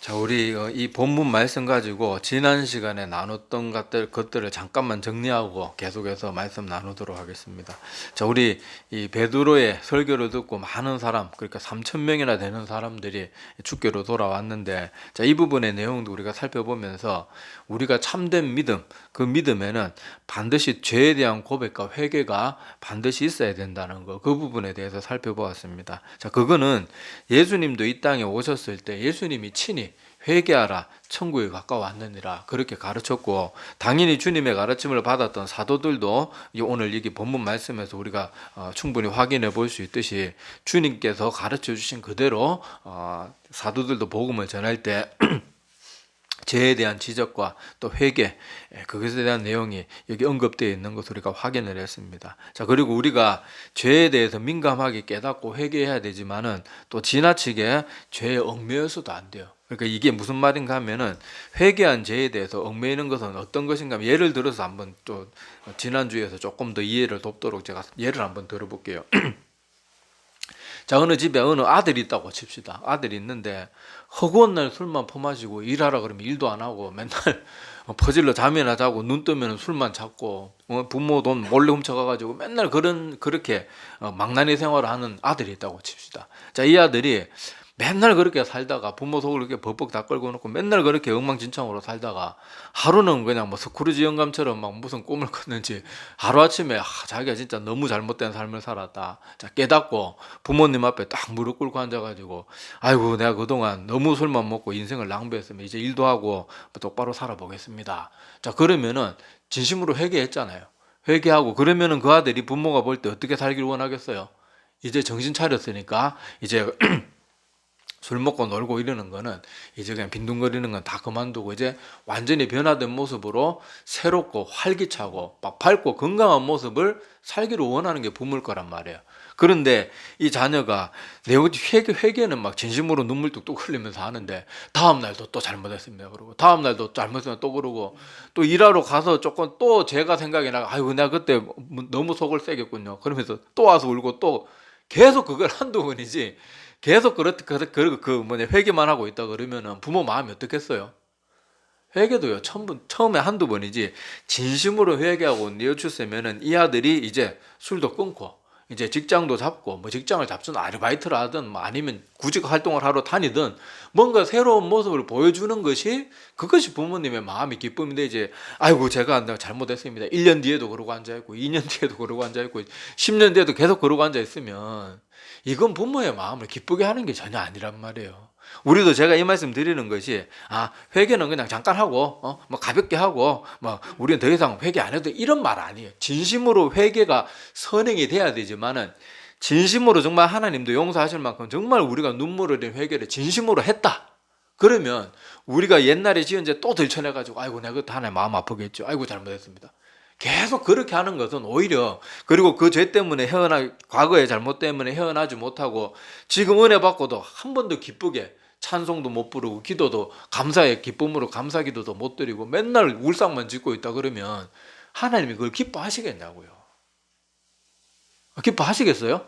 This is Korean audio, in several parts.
자, 우리 이 본문 말씀 가지고 지난 시간에 나눴던 것들을 잠깐만 정리하고 계속해서 말씀 나누도록 하겠습니다. 자, 우리 이 베드로의 설교를 듣고 많은 사람, 그러니까 3천 명이나 되는 사람들이 주께로 돌아왔는데, 자, 이 부분의 내용도 우리가 살펴보면서 우리가 참된 믿음, 그 믿음에는 반드시 죄에 대한 고백과 회개가 반드시 있어야 된다는 거, 그 부분에 대해서 살펴보았습니다. 자, 그거는 예수님도 이 땅에 오셨을 때 예수님이 친히 회개하라 천국에 가까워왔느니라 그렇게 가르쳤고, 당연히 주님의 가르침을 받았던 사도들도 오늘 여기 본문 말씀에서 우리가 충분히 확인해 볼 수 있듯이 주님께서 가르쳐 주신 그대로 사도들도 복음을 전할 때 죄에 대한 지적과 또 회개, 그것에 대한 내용이 여기 언급되어 있는 것을 우리가 확인을 했습니다. 자, 그리고 우리가 죄에 대해서 민감하게 깨닫고 회개해야 되지만은 또 지나치게 죄에 얽매여서도 안 돼요. 그러니까 이게 무슨 말인가 하면은, 회개한 죄에 대해서 얽매이는 것은 어떤 것인가 하면, 예를 들어서 한번 또 지난주에서 조금 더 이해를 돕도록 제가 예를 한번 들어볼게요. 자, 어느 집에 어느 아들이 있다고 칩시다. 아들이 있는데 허구한 날 술만 퍼마시고 일하라 그러면 일도 안 하고 맨날 퍼질러 잠이나 자고 눈 뜨면 술만 찾고 부모 돈 몰래 훔쳐가가지고 맨날 그렇게 망나니 생활을 하는 아들이 있다고 칩시다. 자, 이 아들이 맨날 그렇게 살다가 부모 속을 이렇게 벅벅 다 끌고 놓고 맨날 그렇게 엉망진창으로 살다가 하루는 그냥 뭐 스크루지 영감처럼 막 무슨 꿈을 꿨는지 하루아침에 자기가 진짜 너무 잘못된 삶을 살았다. 자, 깨닫고 부모님 앞에 딱 무릎 꿇고 앉아가지고, 아이고 내가 그동안 너무 술만 먹고 인생을 낭비했으면 이제 일도 하고 똑바로 살아보겠습니다. 자, 그러면은 진심으로 회개했잖아요. 회개하고 그러면은 그 아들이 부모가 볼 때 어떻게 살기를 원하겠어요? 이제 정신 차렸으니까 이제 술 먹고 놀고 이러는 거는 이제 그냥 빈둥거리는 건 다 그만두고 이제 완전히 변화된 모습으로 새롭고 활기차고 막 밝고 건강한 모습을 살기를 원하는 게 부모일 거란 말이에요. 그런데 이 자녀가 회개는 막 진심으로 눈물 뚝뚝 흘리면서 하는데 다음날도 또 잘못했습니다 그러고 다음날도 잘못했으면 또 그러고 또 일하러 가서 조금 또 제가 생각이 나고, 아이고 내가 그때 너무 속을 새겼군요 그러면서 또 와서 울고 또 계속 그걸 한두 번이지, 계속 회개만 하고 있다 그러면은 부모 마음이 어떻겠어요? 회개도요, 처음에 한두 번이지 진심으로 회개하고 뉘우쳤으면은 이 아들이 이제 술도 끊고 이제 직장도 잡고, 뭐 직장을 잡든 아르바이트를 하든 뭐 아니면 구직 활동을 하러 다니든 뭔가 새로운 모습을 보여주는 것이, 그것이 부모님의 마음이 기쁨인데, 이제 아이고 제가 잘못했습니다 1년 뒤에도 그러고 앉아있고 2년 뒤에도 그러고 앉아있고 10년 뒤에도 계속 그러고 앉아있으면 이건 부모의 마음을 기쁘게 하는 게 전혀 아니란 말이에요. 우리도 제가 이 말씀 드리는 것이, 회개는 그냥 잠깐 하고 뭐 가볍게 하고 뭐 우리는 더 이상 회개 안 해도, 이런 말 아니에요. 진심으로 회개가 선행이 돼야 되지만은, 진심으로 정말 하나님도 용서하실 만큼 정말 우리가 눈물을 흘린 회개를 진심으로 했다 그러면, 우리가 옛날에 지은 죄 또 들춰내가지고 아이고 내가 그때 하나님 마음 아프겠죠, 아이고 잘못했습니다, 계속 그렇게 하는 것은 오히려, 그리고 그 죄 때문에 과거의 잘못 때문에 헤어나지 못하고 지금 은혜 받고도 한 번도 기쁘게 찬송도 못 부르고 기도도 감사의 기쁨으로 감사 기도도 못 드리고 맨날 울상만 짓고 있다 그러면 하나님이 그걸 기뻐하시겠냐고요. 기뻐하시겠어요?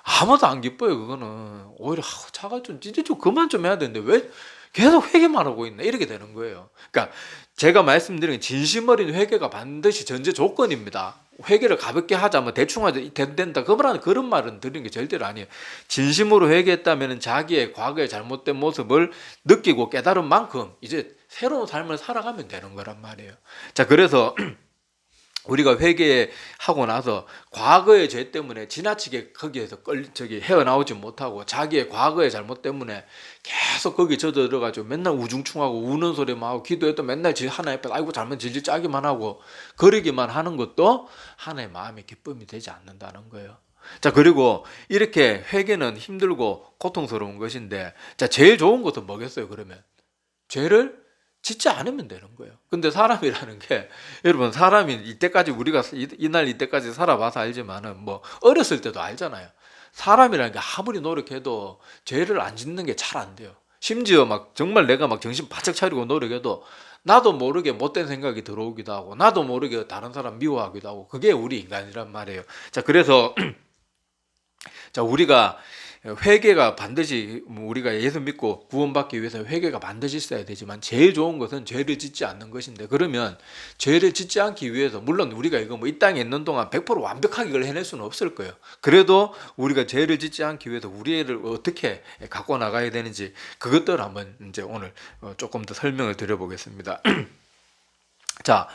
아무도 안 기뻐요. 그거는 오히려 차가 좀 진짜 좀 그만 좀 해야 되는데 왜 계속 회개만 하고 있나, 이렇게 되는 거예요. 그러니까 제가 말씀드린 진심 어린 회개가 반드시 전제 조건입니다. 회개를 가볍게 하자, 뭐 대충 하자, 된다, 그런 말은 드리는 게 절대로 아니에요. 진심으로 회개했다면 자기의 과거의 잘못된 모습을 느끼고 깨달은 만큼 이제 새로운 삶을 살아가면 되는 거란 말이에요. 자, 그래서 우리가 회개하고 나서 과거의 죄 때문에 지나치게 거기에서 헤어나오지 못하고 자기의 과거의 잘못 때문에 계속 거기 젖어들어가지고 맨날 우중충하고 우는 소리만 하고 기도해도 맨날 하나님 앞에 아이고 잘못 질질 짜기만 하고 그러기만 하는 것도 하나님의 마음의 기쁨이 되지 않는다는 거예요. 자, 그리고 이렇게 회개는 힘들고 고통스러운 것인데, 자, 제일 좋은 것은 뭐겠어요? 그러면 죄를 짓지 않으면 되는 거예요. 근데 사람이라는 게, 여러분, 사람이 이때까지 우리가 이날 이때까지 살아봐서 알지만은 뭐 어렸을 때도 알잖아요. 사람이라는 게 아무리 노력해도 죄를 안 짓는 게 잘 안 돼요. 심지어 막 정말 내가 막 정신 바짝 차리고 노력해도 나도 모르게 못된 생각이 들어오기도 하고 나도 모르게 다른 사람 미워하기도 하고, 그게 우리 인간이란 말이에요. 자, 그래서 자, 우리가 회개가 반드시 우리가 예수 믿고 구원받기 위해서 회개가 반드시 있어야 되지만 제일 좋은 것은 죄를 짓지 않는 것인데, 그러면 죄를 짓지 않기 위해서 물론 우리가 이거 뭐 이 땅에 있는 동안 100% 완벽하게 이걸 해낼 수는 없을 거예요. 그래도 우리가 죄를 짓지 않기 위해서 우리 애를 어떻게 갖고 나가야 되는지 그것들을 한번 이제 오늘 조금 더 설명을 드려보겠습니다. 자,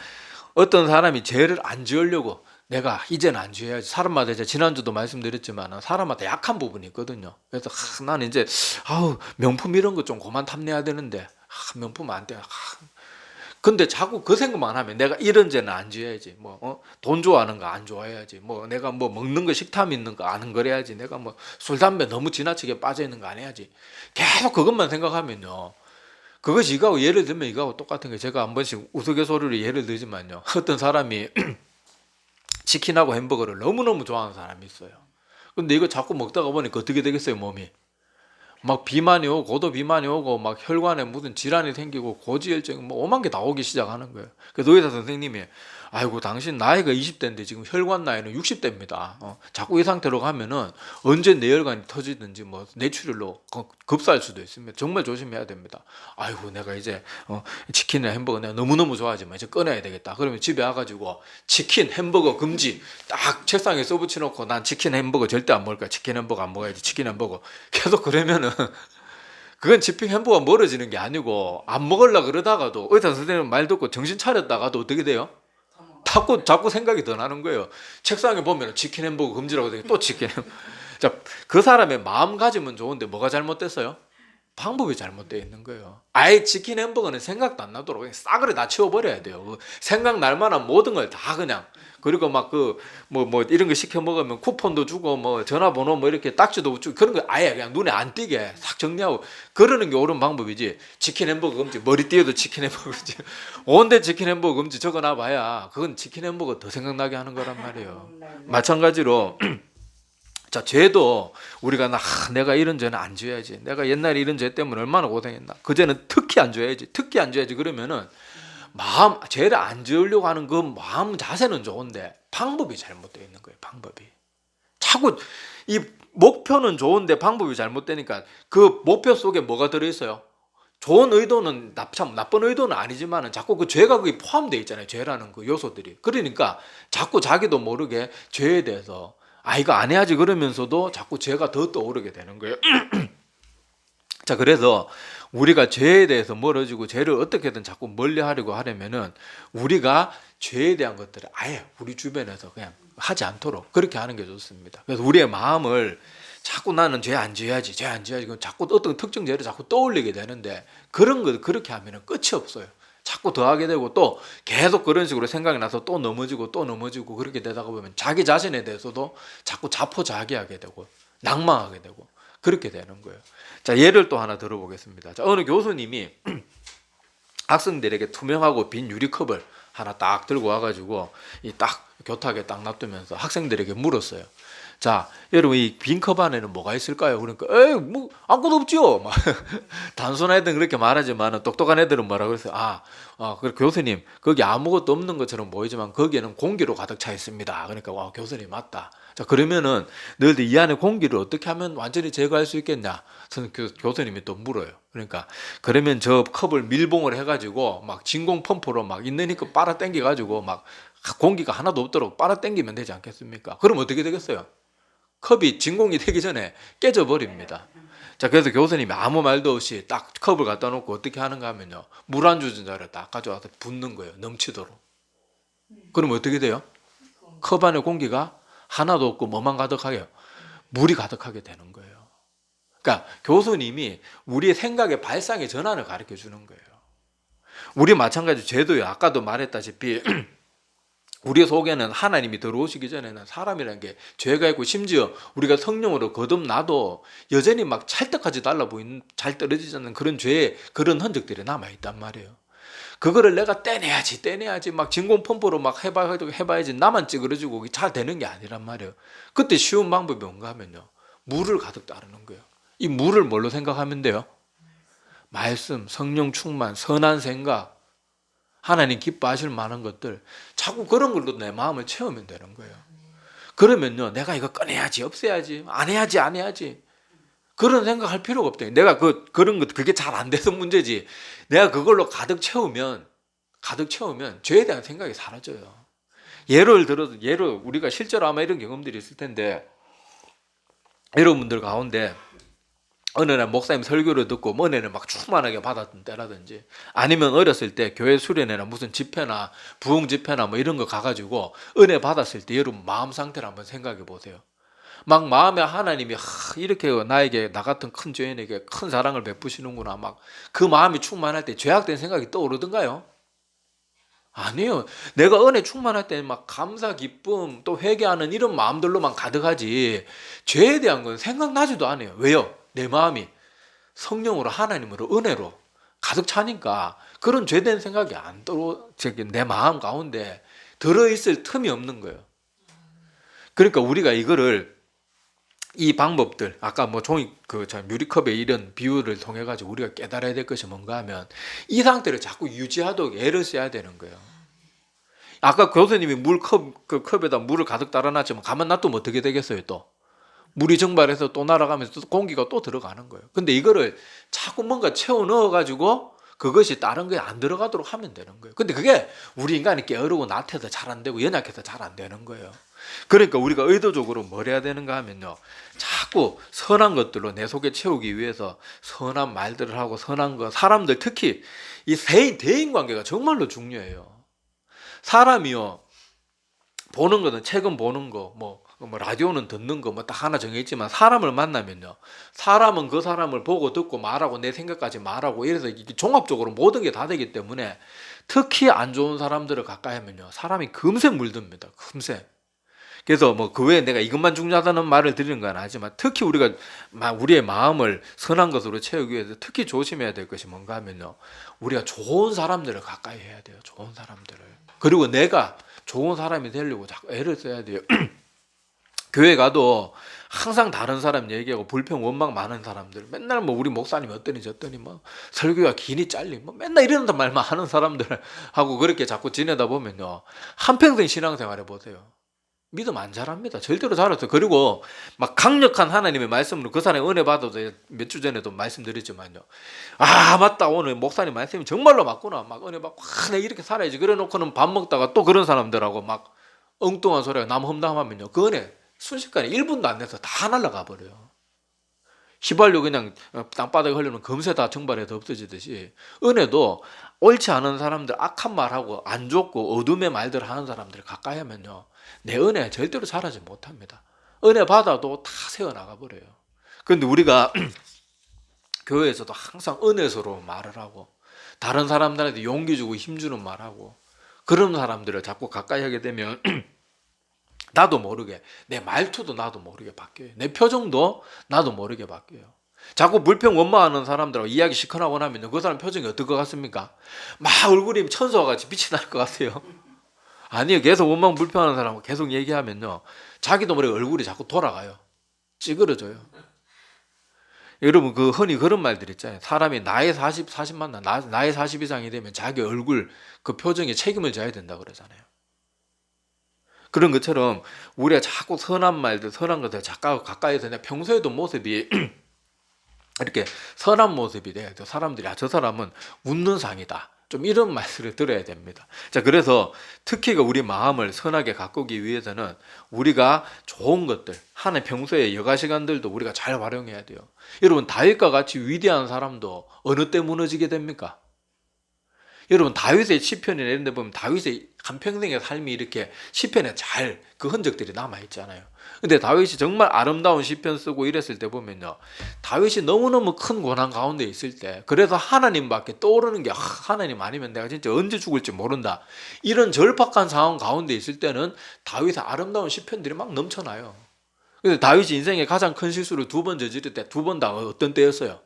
어떤 사람이 죄를 안 지으려고 내가 이제는 안 지어야지. 사람마다 이제 지난주도 말씀드렸지만 사람마다 약한 부분이 있거든요. 그래서 나는 이제 명품 이런 거 좀 그만 탐내야 되는데 명품 안 돼. 근데 자꾸 그 생각만 하면 내가 이런 죄는 안 지어야지. 돈 좋아하는 거 안 좋아해야지. 내가 먹는 거 식탐 있는 거 안 그래야지. 내가 술 담배 너무 지나치게 빠져 있는 거 안 해야지. 계속 그것만 생각하면요. 그것이 이거하고 예를 들면 이거하고 똑같은 게, 제가 한 번씩 우스갯소리로 예를 들지만요. 어떤 사람이 치킨하고 햄버거를 너무너무 좋아하는 사람이 있어요. 근데 이거 자꾸 먹다가 보니까 어떻게 되겠어요, 몸이? 막 비만이 오고, 고도 비만이 오고, 막 혈관에 무슨 질환이 생기고, 고지혈증, 오만 게 다 오기 시작하는 거예요. 그래서 의사 선생님이, 아이고, 당신 나이가 20대인데 지금 혈관 나이는 60대입니다. 자꾸 이 상태로 가면은 언제 뇌혈관이 터지든지 뇌출혈로 급사할 수도 있습니다. 정말 조심해야 됩니다. 아이고, 내가 이제 치킨이나 햄버거 내가 너무너무 좋아하지만 이제 끊어야 되겠다. 그러면 집에 와가지고 치킨, 햄버거 금지 딱 책상에 써붙여놓고, 난 치킨, 햄버거 절대 안 먹을 거야. 치킨, 햄버거 안 먹어야지. 치킨, 햄버거. 계속 그러면은 그건 치킨, 햄버거가 멀어지는 게 아니고, 안 먹으려고 그러다가도 의사 선생님 말 듣고 정신 차렸다가도 어떻게 돼요? 자꾸 생각이 더 나는 거예요. 책상에 보면 치킨 햄버거 금지라고 되게 또 치킨 햄버거. 자, 그 사람의 마음가짐은 좋은데 뭐가 잘못됐어요? 방법이 잘못되어 있는 거예요. 아예 치킨 햄버거는 생각도 안 나도록 그냥 싸그리 다 치워버려야 돼요. 생각날 만한 모든 걸 다 그냥. 그리고 이런 거 시켜 먹으면 쿠폰도 주고 전화번호 이렇게 딱지도 주고 그런 거 아예 그냥 눈에 안 띄게 싹 정리하고 그러는 게 옳은 방법이지. 치킨 햄버거 금지, 머리 띄어도 치킨 햄버거 금지, 온데 치킨 햄버거 금지 적어놔봐야 그건 치킨 햄버거 더 생각나게 하는 거란 말이에요. 마찬가지로 자, 죄도 우리가 내가 이런 죄는 안 지어야지. 내가 옛날에 이런 죄 때문에 얼마나 고생했나. 그 죄는 특히 안 지어야지. 특히 안 지어야지. 그러면은 죄를 안 지으려고 하는 그 마음 자세는 좋은데 방법이 잘못되어 있는 거예요. 방법이. 자꾸 이 목표는 좋은데 방법이 잘못되니까 그 목표 속에 뭐가 들어있어요? 좋은 의도는 참 나쁜 의도는 아니지만은 자꾸 그 죄가 거기 포함되어 있잖아요. 죄라는 그 요소들이. 그러니까 자꾸 자기도 모르게 죄에 대해서 이거 안 해야지 그러면서도 자꾸 죄가 더 떠오르게 되는 거예요. 자, 그래서 우리가 죄에 대해서 멀어지고 죄를 어떻게든 자꾸 멀리하려고 하려면은 우리가 죄에 대한 것들을 아예 우리 주변에서 그냥 하지 않도록 그렇게 하는 게 좋습니다. 그래서 우리의 마음을 자꾸 나는 죄 안 지어야지, 죄 안 지어야지, 자꾸 어떤 특정 죄를 자꾸 떠올리게 되는데 그런 거 그렇게 하면은 끝이 없어요. 자꾸 더 하게 되고 또 계속 그런 식으로 생각이 나서 또 넘어지고 그렇게 되다가 보면 자기 자신에 대해서도 자꾸 자포자기하게 되고 낭망하게 되고 그렇게 되는 거예요. 자, 예를 또 하나 들어보겠습니다. 자, 어느 교수님이 학생들에게 투명하고 빈 유리컵을 하나 딱 들고 와가지고 이 딱 교탁에 딱 놔두면서 학생들에게 물었어요. 자, 여러분 이 빈 컵 안에는 뭐가 있을까요? 그러니까 아무것도 없지요. 막 단순한 애들은 그렇게 말하지만 똑똑한 애들은 뭐라 그랬어요? 그 교수님 거기 아무것도 없는 것처럼 보이지만 거기에는 공기로 가득 차 있습니다. 그러니까 교수님 맞다. 자, 그러면은 너희들 이 안에 공기를 어떻게 하면 완전히 제거할 수 있겠냐? 교수님이 또 물어요. 그러니까 그러면 저 컵을 밀봉을 해가지고 막 진공 펌프로 막 있는 힘껏 빨아 당겨가지고 막 공기가 하나도 없도록 빨아 당기면 되지 않겠습니까? 그럼 어떻게 되겠어요? 컵이 진공이 되기 전에 깨져버립니다. 자, 그래서 교수님이 아무 말도 없이 딱 컵을 갖다 놓고 어떻게 하는가 하면요. 물 안 주전자를 딱 가져와서 붓는 거예요. 넘치도록. 그럼 어떻게 돼요? 컵 안에 공기가 하나도 없고 뭐만 가득하게요? 물이 가득하게 되는 거예요. 그러니까 교수님이 우리의 생각의 발상의 전환을 가르쳐 주는 거예요. 우리 마찬가지 죄도요. 아까도 말했다시피 우리 속에는 하나님이 들어오시기 전에는 사람이라는 게 죄가 있고 심지어 우리가 성령으로 거듭나도 여전히 막 찰떡같이 달라 보이는 잘 떨어지지 않는 그런 죄의 그런 흔적들이 남아있단 말이에요. 그거를 내가 떼내야지 막 진공 펌프로 막 해봐야지 나만 찌그러지고 잘 되는 게 아니란 말이에요. 그때 쉬운 방법이 뭔가 하면요. 물을 가득 따르는 거예요. 이 물을 뭘로 생각하면 돼요? 말씀, 성령 충만, 선한 생각, 하나님 기뻐하실 만한 것들 자꾸 그런 걸로 내 마음을 채우면 되는 거예요. 그러면요 내가 이거 꺼내야지 없애야지 안 해야지 그런 생각할 필요가 없다. 내가 그런 것 그게 잘 안 돼서 문제지. 내가 그걸로 가득 채우면 죄에 대한 생각이 사라져요. 예를 들어서 우리가 실제로 아마 이런 경험들이 있을 텐데, 여러분들 가운데 어느 날 목사님 설교를 듣고 은혜를 막 충만하게 받았던 때라든지, 아니면 어렸을 때 교회 수련회나 무슨 집회나 부흥 집회나 뭐 이런 거 가가지고 은혜 받았을 때 여러분 마음 상태를 한번 생각해 보세요. 막 마음에 하나님이 이렇게 나에게, 나 같은 큰 죄인에게 큰 사랑을 베푸시는구나, 막 그 마음이 충만할 때 죄악된 생각이 떠오르던가요? 아니요. 내가 은혜 충만할 때는 막 감사, 기쁨, 또 회개하는 이런 마음들로만 가득하지, 죄에 대한 건 생각나지도 않아요. 왜요? 내 마음이 성령으로, 하나님으로, 은혜로 가득 차니까 그런 죄된 생각이 안 들어, 내 마음 가운데 들어있을 틈이 없는 거예요. 그러니까 우리가 이 방법들, 아까 뭐 유리컵의 이런 비유를 통해 가지고 우리가 깨달아야 될 것이 뭔가 하면, 이 상태를 자꾸 유지하도록 애를 써야 되는 거예요. 아까 교수님이 그 컵에다 물을 가득 따라놨지만 가만 놔두면 어떻게 되겠어요? 또 물이 증발해서 또 날아가면서 또 공기가 또 들어가는 거예요. 근데 이거를 자꾸 뭔가 채워 넣어 가지고 그것이 다른 거에 안 들어가도록 하면 되는 거예요. 근데 그게 우리 인간이 게으르고 나태해서 잘 안 되고 연약해서 잘 안 되는 거예요. 그러니까 우리가 의도적으로 뭘 해야 되는가 하면요, 자꾸 선한 것들로 내 속에 채우기 위해서 선한 말들을 하고, 선한 것, 사람들, 특히 이 대인 관계가 정말로 중요해요. 사람이요, 보는 거는 책은 보는 거, 뭐 라디오는 듣는 거, 뭐 딱 하나 정해있지만, 사람을 만나면요, 사람은 그 사람을 보고 듣고 말하고 내 생각까지 말하고, 이래서 이게 종합적으로 모든 게 다 되기 때문에, 특히 안 좋은 사람들을 가까이 하면요, 사람이 금세 물듭니다. 금세. 그래서 뭐 그 외에 내가 이것만 중요하다는 말을 드리는 건 아니지만, 특히 우리가 우리의 마음을 선한 것으로 채우기 위해서 특히 조심해야 될 것이 뭔가 하면요, 우리가 좋은 사람들을 가까이 해야 돼요. 좋은 사람들을. 그리고 내가 좋은 사람이 되려고 자꾸 애를 써야 돼요. 교회 가도 항상 다른 사람 얘기하고 불평 원망 많은 사람들, 맨날 뭐 우리 목사님이 어떠니 저떠니, 뭐 설교가 기니 잘리, 뭐 맨날 이런 말만 하는 사람들하고 그렇게 자꾸 지내다 보면요, 한평생 신앙생활 해보세요. 믿음 안 잘합니다. 절대로 잘했어요. 그리고 막 강력한 하나님의 말씀으로 그 사람이 은혜 받아도, 몇 주 전에도 말씀드렸지만요, 아 맞다, 오늘 목사님 말씀이 정말로 맞구나, 막 은혜 받고 내가 이렇게 살아야지, 그래 놓고는 밥 먹다가 또 그런 사람들하고 막 엉뚱한 소리가 남 험담하면요, 그 은혜 순식간에 1분도 안 돼서 다 날아가 버려요. 휘발유 그냥 땅바닥에 흘리면 금세 다 증발해서 없어지듯이, 은혜도 옳지 않은 사람들, 악한 말하고 안 좋고 어둠의 말들 하는 사람들 가까이 하면요, 내 은혜 절대로 자라지 못합니다. 은혜 받아도 다 새어나가 버려요. 그런데 우리가 교회에서도 항상 은혜스러운 말을 하고, 다른 사람들한테 용기 주고 힘주는 말하고, 그런 사람들을 자꾸 가까이 하게 되면 나도 모르게 내 말투도 나도 모르게 바뀌어요. 내 표정도 나도 모르게 바뀌어요. 자꾸 불평 원망하는 사람들하고 이야기 시커나고 나면 그 사람 표정이 어떨 것 같습니까? 막 얼굴이 천사와 같이 빛이 날 것 같아요. 아니요, 계속 원망 불평하는 사람하고 계속 얘기하면요, 자기도 모르게 얼굴이 자꾸 돌아가요. 찌그러져요. 여러분, 흔히 그런 말들 있잖아요. 사람이 나이 40만 나이 40 이상이 되면 자기 얼굴 그 표정에 책임을 져야 된다 그러잖아요. 그런 것처럼 우리가 자꾸 선한 말들, 선한 것들 가까이서 내 평소에도 모습이 이렇게 선한 모습이 돼야 돼요. 사람들이 저 사람은 웃는 상이다, 좀 이런 말씀을 들어야 됩니다. 자, 그래서 특히 우리 마음을 선하게 가꾸기 위해서는 우리가 좋은 것들, 하나님 평소에 여가 시간들도 우리가 잘 활용해야 돼요. 여러분, 다윗과 같이 위대한 사람도 어느 때 무너지게 됩니까? 여러분, 다윗의 시편이나 이런 데 보면 다윗의 한평생의 삶이 이렇게 시편에 잘 그 흔적들이 남아있잖아요. 근데 다윗이 정말 아름다운 시편 쓰고 이랬을 때 보면요, 다윗이 너무너무 큰 고난 가운데 있을 때, 그래서 하나님밖에 떠오르는 게 하나님 아니면 내가 진짜 언제 죽을지 모른다, 이런 절박한 상황 가운데 있을 때는 다윗의 아름다운 시편들이 막 넘쳐나요. 그래서 다윗이 인생의 가장 큰 실수를 2번 저지를 때 2번 다 어떤 때였어요?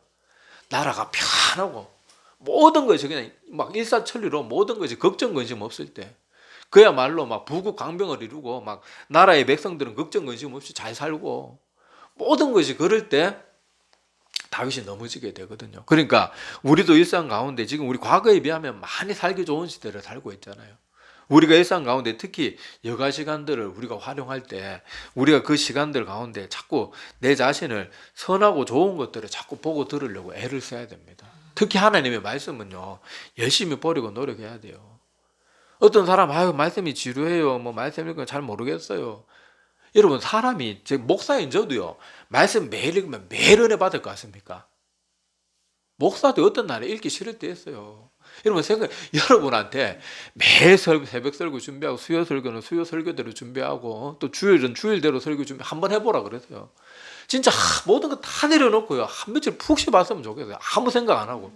나라가 편하고 모든 것이 그냥 막 일사천리로 모든 것이 걱정 근심 없을 때, 그야말로 막 부국 강병을 이루고 막 나라의 백성들은 걱정 근심 없이 잘 살고 모든 것이 그럴 때 다윗이 넘어지게 되거든요. 그러니까 우리도 일상 가운데 지금 우리 과거에 비하면 많이 살기 좋은 시대를 살고 있잖아요. 우리가 일상 가운데 특히 여가 시간들을 우리가 활용할 때 우리가 그 시간들 가운데 자꾸 내 자신을 선하고 좋은 것들을 자꾸 보고 들으려고 애를 써야 됩니다. 특히 하나님의 말씀은요, 열심히 보려고 노력해야 돼요. 어떤 사람, 아유, 말씀이 지루해요. 뭐, 말씀 읽으면 잘 모르겠어요. 여러분, 사람이, 목사인 저도요, 말씀 매일 읽으면 매일 은혜 받을 것 같습니까? 목사도 어떤 날에 읽기 싫을 때 있어요. 여러분 여러분한테 매일 새벽 설교 준비하고 수요 설교는 수요 설교대로 준비하고 또 주일은 주일대로 설교 준비 한번 해보라 그랬어요. 진짜 모든 거 다 내려놓고요. 한 며칠 푹 쉬어봤으면 좋겠어요. 아무 생각 안 하고.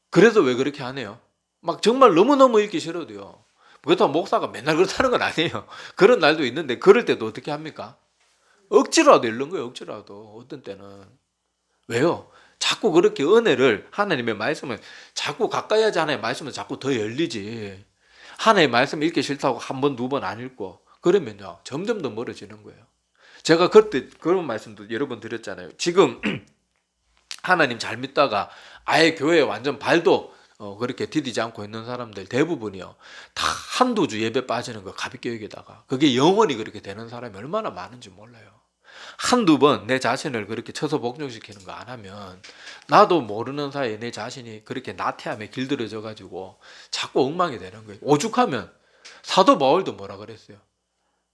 그래서 왜 그렇게 하네요? 막 정말 너무너무 읽기 싫어도요. 그렇다고 목사가 맨날 그렇다는 건 아니에요. 그런 날도 있는데 그럴 때도 어떻게 합니까? 억지로라도 읽는 거예요. 억지로라도. 어떤 때는. 왜요? 자꾸 그렇게 은혜를 하나님의 말씀을 자꾸 가까이 하지 하나님의 말씀은 자꾸 더 열리지. 하나님의 말씀 읽기 싫다고 한 번, 두 번 안 읽고 그러면요 점점 더 멀어지는 거예요. 제가 그때 그런 말씀도 여러 번 드렸잖아요. 지금 하나님 잘 믿다가 아예 교회에 완전 발도 그렇게 디디지 않고 있는 사람들 대부분이요 다 한두 주 예배 빠지는 거 가볍게 여기다가 그게 영원히 그렇게 되는 사람이 얼마나 많은지 몰라요. 한두 번 내 자신을 그렇게 쳐서 복종시키는 거 안 하면 나도 모르는 사이에 내 자신이 그렇게 나태함에 길들여져 가지고 자꾸 엉망이 되는 거예요. 오죽하면 사도 바울도 뭐라 그랬어요?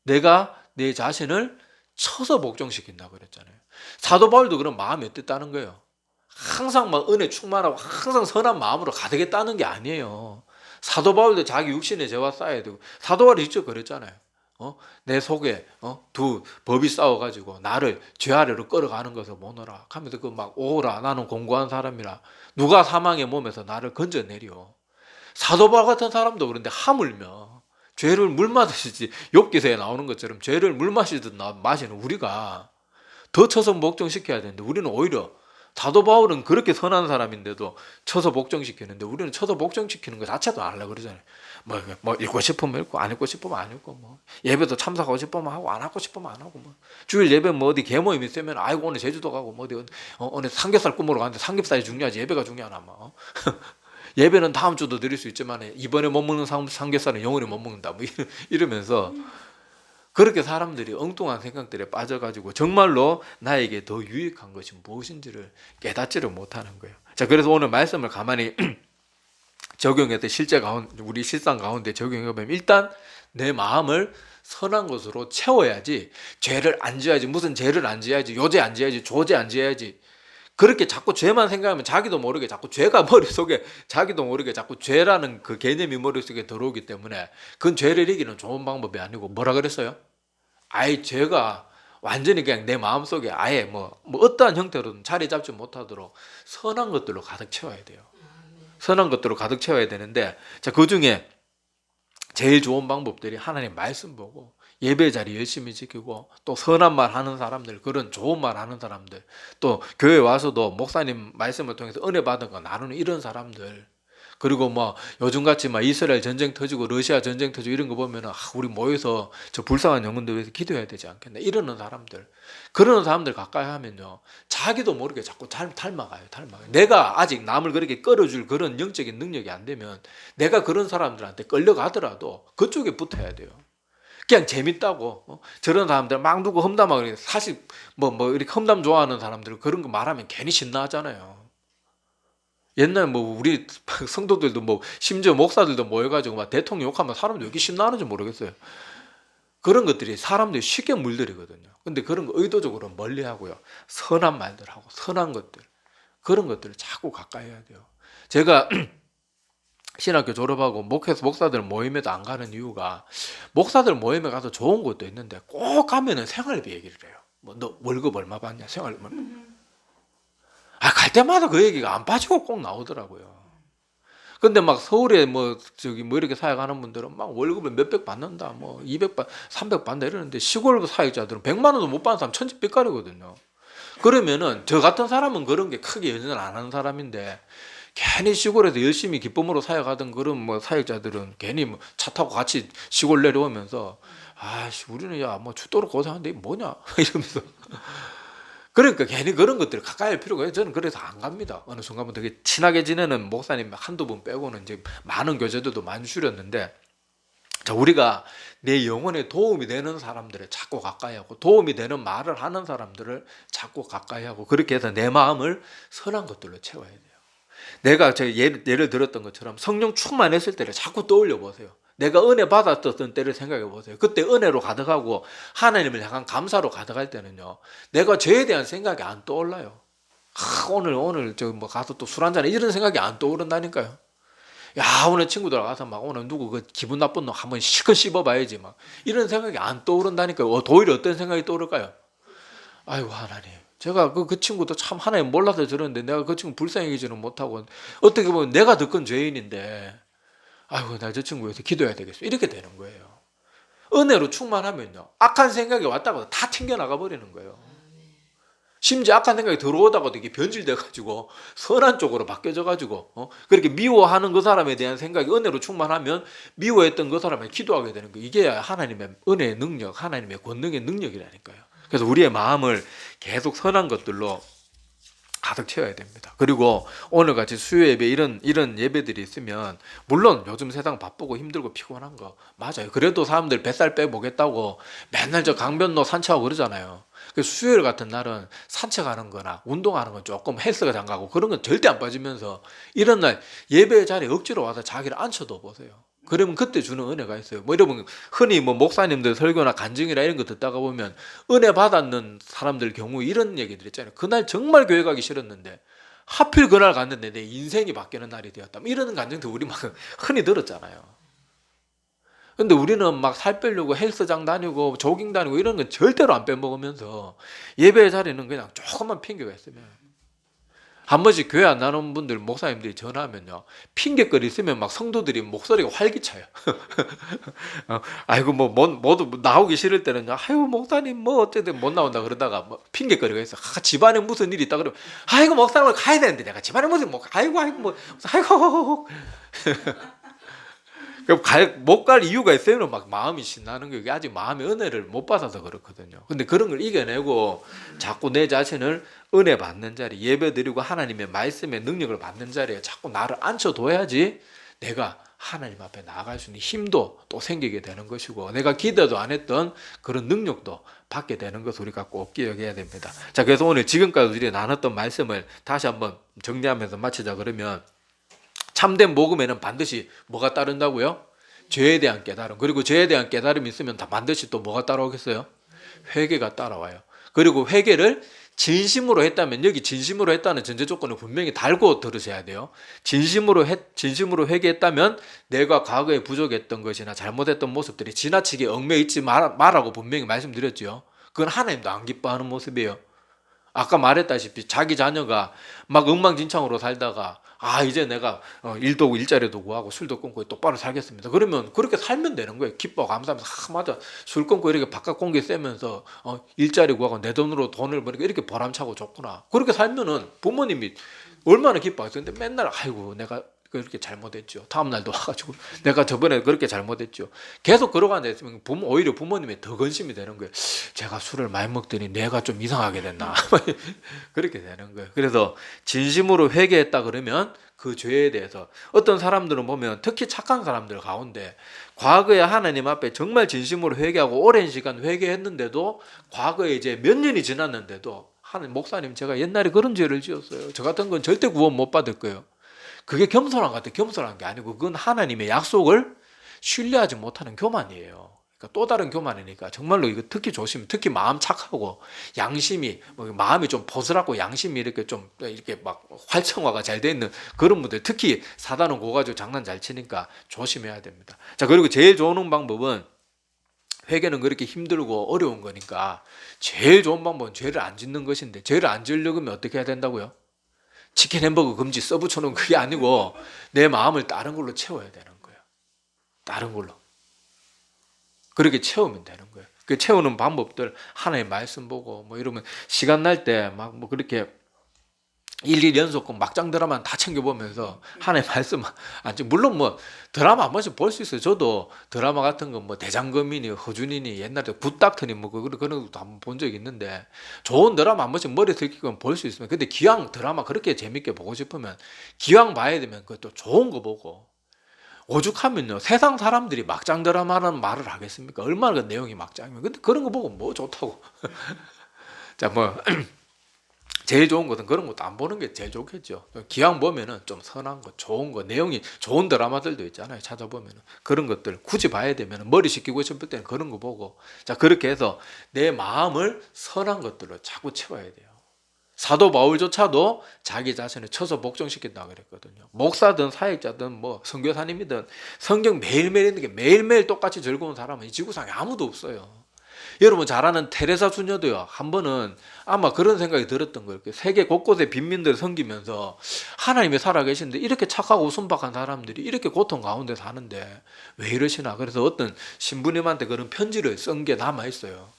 내가 내 자신을 쳐서 복종시킨다고 그랬잖아요. 사도 바울도 그런 마음이 어땠다는 거예요? 항상 막 은혜 충만하고 항상 선한 마음으로 가득했다는 게 아니에요. 사도 바울도 자기 육신의 죄와 싸워야 되고 사도 바울이 직접 그랬잖아요. 내 속에 두 법이 싸워가지고 나를 죄 아래로 끌어가는 것을 모노라 하면서 그 막 오라 나는 공고한 사람이라 누가 사망의 몸에서 나를 건져내려. 사도 바울 같은 사람도 그런데 하물며 죄를 물 마시지 욥기서에 나오는 것처럼 죄를 물 마시듯 마시는 우리가 더 쳐서 복종시켜야 되는데 우리는 오히려 사도 바울은 그렇게 선한 사람인데도 쳐서 복종시키는데 우리는 쳐서 복종시키는 거 자체도 안 하려고 그러잖아요. 뭐 읽고 싶으면 읽고 안 읽고 싶으면 안 읽고 뭐 예배도 참석하고 싶으면 하고 안 하고 싶으면 안 하고 뭐 주일 예배 뭐 어디 개모임 있으면 아이고 오늘 제주도 가고 뭐 어디 오늘 삼겹살 구우러 가는데 삼겹살이 중요하지 예배가 중요하나 뭐 예배는 다음 주도 드릴 수 있지만 이번에 못 먹는 삼겹살은 영원히 못 먹는다 뭐 이러면서 그렇게 사람들이 엉뚱한 생각들에 빠져가지고 정말로 나에게 더 유익한 것이 무엇인지를 깨닫지를 못하는 거예요. 자, 그래서 오늘 말씀을 가만히 적용해서 우리 실상 가운데 적용해보면 일단 내 마음을 선한 것으로 채워야지 죄를 안 지어야지 무슨 죄를 안 지어야지 요죄 안 지어야지 조죄 안 지어야지 그렇게 자꾸 죄만 생각하면 자기도 모르게 자꾸 죄가 머릿속에 자기도 모르게 자꾸 죄라는 그 개념이 머릿속에 들어오기 때문에 그건 죄를 이기는 좋은 방법이 아니고 뭐라 그랬어요? 아예 죄가 완전히 그냥 내 마음속에 아예 뭐 어떠한 형태로든 자리 잡지 못하도록 선한 것들로 가득 채워야 돼요. 선한 것들로 가득 채워야 되는데 자, 그중에 제일 좋은 방법들이 하나님 말씀 보고 예배 자리 열심히 지키고 또 선한 말 하는 사람들 그런 좋은 말 하는 사람들 또 교회 와서도 목사님 말씀을 통해서 은혜 받은 거 나누는 이런 사람들 그리고 뭐 요즘같이 막 이스라엘 전쟁 터지고 러시아 전쟁 터지고 이런 거 보면은 우리 모여서 저 불쌍한 영혼들 위해서 기도해야 되지 않겠나 이러는 사람들 그러는 사람들 가까이 하면요 자기도 모르게 자꾸 닮아가요. 내가 아직 남을 그렇게 끌어줄 그런 영적인 능력이 안 되면 내가 그런 사람들한테 끌려가더라도 그쪽에 붙어야 돼요. 그냥 재밌다고 저런 사람들 막 누구 험담하고 사실 뭐 이렇게 험담 좋아하는 사람들 그런 거 말하면 괜히 신나하잖아요. 옛날 뭐 우리 성도들도 뭐 심지어 목사들도 모여가지고 막 대통령 욕하면 사람들 왜 이렇게 신나하는지 모르겠어요. 그런 것들이 사람들이 쉽게 물들이거든요. 근데 그런 거 의도적으로 멀리하고요. 선한 말들 하고 선한 것들 그런 것들을 자꾸 가까이 해야 돼요. 제가 신학교 졸업하고 목사들 모임에도 안 가는 이유가 목사들 모임에 가서 좋은 것도 있는데 꼭 가면은 생활비 얘기를 해요. 뭐 너 월급 얼마 받냐 생활비 갈 때마다 그 얘기가 안 빠지고 꼭 나오더라고요. 근데 막 서울에 뭐 이렇게 사역하는 분들은 막 월급을 몇백 받는다, 뭐 200받, 300 받는다 이러는데 시골 사역자들은 100만 원도 못 받는 사람 천지빛깔이거든요. 그러면은 저 같은 사람은 그런 게 크게 연연을 안 하는 사람인데 괜히 시골에서 열심히 기쁨으로 사역하던 그런 뭐 사역자들은 괜히 뭐 차 타고 같이 시골 내려오면서 우리는 야 뭐 죽도록 고생하는데 이게 뭐냐 이러면서 그러니까 괜히 그런 것들을 가까이 할 필요가 없어요. 저는 그래서 안 갑니다. 어느 순간부터 되게 친하게 지내는 목사님 한두 분 빼고는 이제 많은 교제들도 많이 줄였는데 자, 우리가 내 영혼에 도움이 되는 사람들을 자꾸 가까이 하고 도움이 되는 말을 하는 사람들을 자꾸 가까이 하고 그렇게 해서 내 마음을 선한 것들로 채워야 돼요. 내가 예를 들었던 것처럼 성령 충만했을 때를 자꾸 떠올려 보세요. 내가 은혜 받았던 때를 생각해 보세요. 그때 은혜로 가득하고 하나님을 향한 감사로 가득할 때는요, 내가 죄에 대한 생각이 안 떠올라요. 오늘 저 뭐 가서 또 술 한잔해 이런 생각이 안 떠오른다니까요. 야, 오늘 친구들 가서 막 오늘 누구 그 기분 나쁜 놈 한번 실컷 씹어봐야지 막 이런 생각이 안 떠오른다니까요. 오히려 어떤 생각이 떠오를까요? 아이고 하나님, 제가 그 친구도 참 하나님 몰라서 저러는데 내가 그 친구 불쌍히 여기지는 못하고 어떻게 보면 내가 더 큰 죄인인데 아이고 나 저 친구 위해서 기도해야 되겠어 이렇게 되는 거예요. 은혜로 충만하면요, 악한 생각이 왔다고 다 튕겨나가 버리는 거예요. 심지어 악한 생각이 들어오다가도 이게 변질돼가지고 선한 쪽으로 바뀌어져가지고 그렇게 미워하는 그 사람에 대한 생각이 은혜로 충만하면 미워했던 그 사람을 기도하게 되는 거예요. 이게 하나님의 은혜의 능력, 하나님의 권능의 능력이라니까요. 그래서 우리의 마음을 계속 선한 것들로 가득 채워야 됩니다. 그리고 오늘같이 수요 예배 이런 예배들이 있으면 물론 요즘 세상 바쁘고 힘들고 피곤한 거 맞아요. 그래도 사람들 뱃살 빼보겠다고 맨날 저 강변로 산책하고 그러잖아요. 수요일 같은 날은 산책하는 거나 운동하는 건 조금 헬스가 장가고 그런 건 절대 안 빠지면서 이런 날 예배 자리에 억지로 와서 자기를 앉혀도 보세요. 그러면 그때 주는 은혜가 있어요. 뭐 여러분 흔히 뭐 목사님들 설교나 간증이나 이런 거 듣다가 보면 은혜 받았는 사람들 경우 이런 얘기들 있잖아요. 그날 정말 교회 가기 싫었는데 하필 그날 갔는데 내 인생이 바뀌는 날이 되었다. 이런 간증도 우리 막 흔히 들었잖아요. 근데 우리는 막 살 빼려고 헬스장 다니고 조깅 다니고 이런 건 절대로 안 빼먹으면서 예배 자리는 그냥 조금만 핑계가 있으면 한 번씩 교회 안 나오는 분들 목사님들이 전화하면요, 핑계거리 있으면 막 성도들이 목소리가 활기차요. 아이고 뭐 모두 나오기 싫을 때는요, 아이고 목사님 뭐 어쨌든 못 나온다 그러다가 뭐 핑계거리가 있어. 집안에 무슨 일이 있다 그러면 아이고 목사님을 가야 되는데 내가 집안에 무슨 뭐 아이고 뭐 아이고 못 갈 이유가 있으면 막 마음이 신나는 거예요. 이게 아직 마음의 은혜를 못 받아서 그렇거든요. 근데 그런 걸 이겨내고 자꾸 내 자신을 은혜 받는 자리, 예배 드리고 하나님의 말씀의 능력을 받는 자리에 자꾸 나를 앉혀둬야지 내가 하나님 앞에 나아갈 수 있는 힘도 또 생기게 되는 것이고 내가 기대도 안 했던 그런 능력도 받게 되는 것을 우리가 꼭 기억해야 됩니다. 자, 그래서 오늘 지금까지 우리 나눴던 말씀을 다시 한번 정리하면서 마치자. 그러면 참된 복음에는 반드시 뭐가 따른다고요? 죄에 대한 깨달음. 그리고 죄에 대한 깨달음이 있으면 다 반드시 또 뭐가 따라오겠어요? 회개가 따라와요. 그리고 회개를 진심으로 했다면, 여기 진심으로 했다는 전제 조건을 분명히 달고 들으셔야 돼요. 진심으로 회개했다면 내가 과거에 부족했던 것이나 잘못했던 모습들이 지나치게 얽매여 있지 말라고 분명히 말씀드렸죠. 그건 하나님도 안 기뻐하는 모습이에요. 아까 말했다시피 자기 자녀가 막 엉망진창으로 살다가 이제 내가 일자리도 구하고 술도 끊고 똑바로 살겠습니다. 그러면 그렇게 살면 되는 거예요. 기뻐 감사하면서 맞아 술 끊고 이렇게 바깥 공기 쐬면서 일자리 구하고 내 돈으로 돈을 버니까 이렇게 보람차고 좋구나. 그렇게 살면은 부모님이 얼마나 기뻐하세요. 근데 맨날 아이고 내가 그렇게 잘못했죠. 다음 날도 와가지고 내가 저번에 그렇게 잘못했죠. 계속 그러고 앉아 있으면 오히려 부모님이 더 근심이 되는 거예요. 제가 술을 많이 먹더니 내가 좀 이상하게 됐나. 그렇게 되는 거예요. 그래서 진심으로 회개했다 그러면 그 죄에 대해서 어떤 사람들은 보면 특히 착한 사람들 가운데 과거에 하나님 앞에 정말 진심으로 회개하고 오랜 시간 회개했는데도 과거에 이제 몇 년이 지났는데도 하나님 목사님 제가 옛날에 그런 죄를 지었어요. 저 같은 건 절대 구원 못 받을 거예요. 그게 겸손한 것 같아요. 겸손한 게 아니고 그건 하나님의 약속을 신뢰하지 못하는 교만이에요. 그러니까 또 다른 교만이니까 정말로 이거 특히 조심. 특히 마음 착하고 양심이 마음이 좀 보슬하고 양심이 이렇게 좀 이렇게 막 활성화가 잘 돼 있는 그런 분들, 특히 사단은 그거 가지고 장난 잘 치니까 조심해야 됩니다. 자, 그리고 제일 좋은 방법은, 회개는 그렇게 힘들고 어려운 거니까 제일 좋은 방법은 죄를 안 짓는 것인데, 죄를 안 지으려면 어떻게 해야 된다고요? 치킨 햄버거 금지 써붙여놓은 그게 아니고 내 마음을 다른 걸로 채워야 되는 거예요. 다른 걸로. 그렇게 채우면 되는 거예요. 그 채우는 방법들 하나의 말씀 보고 뭐 이러면 시간 날 때 막 뭐 그렇게 일일 연속극 막장 드라마 다 챙겨보면서 하나의 말씀 물론 뭐 드라마 한 번씩 볼 수 있어요. 저도 드라마 같은 거 뭐 대장금이니 허준이니 옛날에 굿닥터니 뭐 그런 것도 한번 본 적이 있는데 좋은 드라마 한 번씩 머리에 들키면 볼 수 있으면, 근데 기왕 드라마 그렇게 재밌게 보고 싶으면 기왕 봐야 되면 그것도 좋은 거 보고 오죽하면요 세상 사람들이 막장 드라마라는 말을 하겠습니까? 얼마나 그 내용이 막장이면. 근데 그런 거 보고 뭐 좋다고. 자, 뭐 제일 좋은 것은 그런 것도 안 보는 게 제일 좋겠죠. 기왕 보면은 좀 선한 거, 좋은 거, 내용이 좋은 드라마들도 있잖아요. 찾아보면은 그런 것들 굳이 봐야 되면 머리 식히고 싶을 때는 그런 거 보고, 자 그렇게 해서 내 마음을 선한 것들로 자꾸 채워야 돼요. 사도 바울조차도 자기 자신을 쳐서 복종시킨다고 그랬거든요. 목사든 사역자든 뭐 선교사님이든 성경 매일매일 있는 게 매일매일 똑같이 즐거운 사람은 이 지구상에 아무도 없어요. 여러분 잘 아는 테레사 수녀도요. 한 번은 아마 그런 생각이 들었던 거예요. 세계 곳곳에 빈민들을 섬기면서 하나님이 살아계시는데 이렇게 착하고 순박한 사람들이 이렇게 고통 가운데 사는데 왜 이러시나. 그래서 어떤 신부님한테 그런 편지를 쓴 게 남아있어요.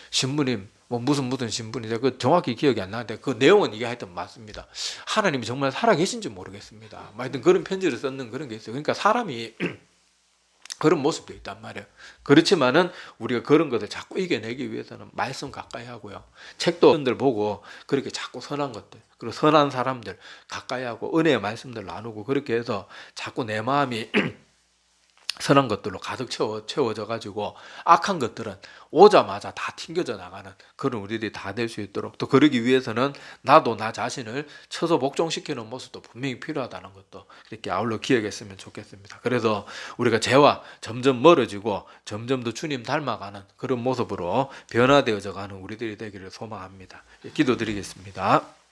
신부님, 뭐 무슨 신부님, 그 정확히 기억이 안 나는데 그 내용은 이게 하여튼 맞습니다. 하나님이 정말 살아계신지 모르겠습니다. 하여튼 그런 편지를 썼는 그런 게 있어요. 그러니까 사람이 그런 모습도 있단 말이에요. 그렇지만은 우리가 그런 것을 자꾸 이겨내기 위해서는 말씀 가까이 하고요. 책도 들 보고 그렇게 자꾸 선한 것들, 그리고 선한 사람들 가까이 하고 은혜의 말씀들 나누고 그렇게 해서 자꾸 내 마음이 선한 것들로 가득 채워져 가지고 악한 것들은 오자마자 다 튕겨져 나가는 그런 우리들이 다 될 수 있도록, 또 그러기 위해서는 나도 나 자신을 쳐서 복종시키는 모습도 분명히 필요하다는 것도 이렇게 아울러 기억했으면 좋겠습니다. 그래서 우리가 죄와 점점 멀어지고 점점 더 주님 닮아가는 그런 모습으로 변화되어져 가는 우리들이 되기를 소망합니다. 기도드리겠습니다.